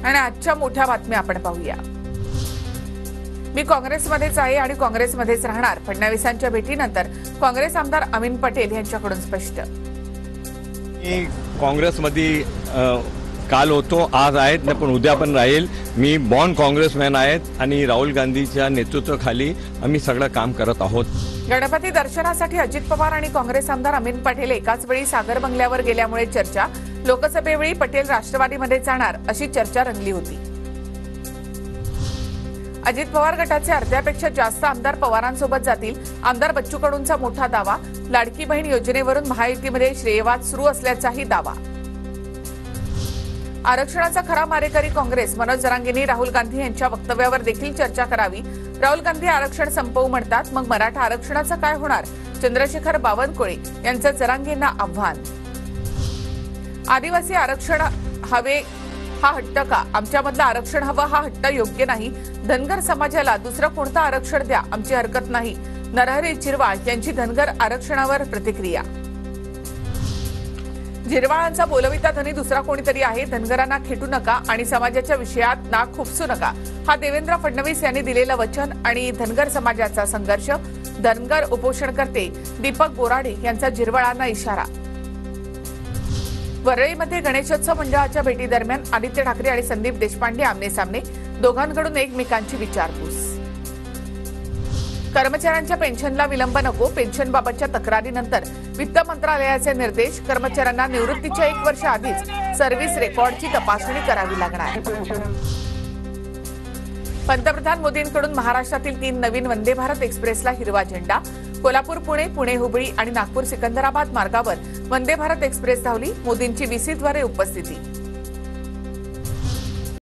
आणि आजच्या मोठ्या बातम्या आपण पाहूया। मी काँग्रेसमध्येच आहे आणि काँग्रेसमध्येच राहणार, फडणवीसांच्या भेटीनंतर काँग्रेस आमदार अमीन पटेल यांच्याकडून स्पष्ट। मी काँग्रेसमध्ये काल होतो, आज आहेत ना, पण उद्या पण राहील। मी बॉर्न काँग्रेसमॅन आहेत आणि राहुल गांधीच्या नेतृत्वाखाली आम्ही सगळं काम करत आहोत। गणपती दर्शनासाठी अजित पवार आणि काँग्रेस आमदार अमीन पटेल एकाच वेळी सागर बंगल्यावर गेल्यामुळे चर्चा। लोकसभेवेळी पटेल राष्ट्रवादीमध्ये जाणार अशी चर्चा रंगली होती। अजित पवार गटाचे अर्ध्यापेक्षा जास्त आमदार पवारांसोबत जातील। आमदार बच्चू कडूंचा मोठा दावा। लाडकी बहीण योजनेवरून महायुतीमध्ये श्रेयवाद सुरू असल्याचाही दावा। आरक्षणाचा खरा मारेकरी काँग्रेस। मनोज जरांगेंनी राहुल गांधी यांच्या वक्तव्यावर देखील चर्चा करावी। राहुल गांधी आरक्षण संपवू म्हणतात, मग मराठा आरक्षणाचं काय होणार? चंद्रशेखर बावनकुळे यांचं जरांगेंना आव्हान। आदिवासी आरक्षण हवे हा हट्ट का? आमच्यामधलं आरक्षण हवं हा हट्ट योग्य नाही। धनगर समाजाला दुसरं कोणतं आरक्षण द्या, आमची हरकत नाही। नरहरी झिरवाळ यांची धनगर आरक्षणावर प्रतिक्रिया। झिरवाळांचा बोलविता धनी दुसरा कोणीतरी आहे। धनगरांना खेटू नका आणि समाजाच्या विषयात नाक खुपसू नका, हा देवेंद्र फडणवीस यांनी दिलेलं वचन आणि धनगर समाजाचा संघर्ष। धनगर उपोषणकर्ते दीपक बोराडे यांचा झिरवाळांना इशारा। वरळीमध्ये गणेशोत्सव मंडळाच्या भेटीदरम्यान आदित्य ठाकरे आणि संदीप देशपांडे आमने सामने। दोघांकडून एकमेकांची विचारपूस। कर्मचाऱ्यांच्या पेन्शनला विलंब नको, पेन्शनबाबतच्या तक्रारीनंतर वित्त मंत्रालयाचे निर्देश। कर्मचाऱ्यांना निवृत्तीच्या 1 वर्ष आधीच सर्व्हिस रेकॉर्डची तपासणी करावी लागणार। पंतप्रधान मोदींकडून महाराष्ट्रातील 3 नवीन वंदे भारत एक्सप्रेसला हिरवा झेंडा। कोल्हापूर पुणे, पुणे हुबळी आणि नागपूर सिकंदराबाद मार्गावर वंदे भारत एक्सप्रेस धावली। मोदींची VC द्वारे उपस्थिती।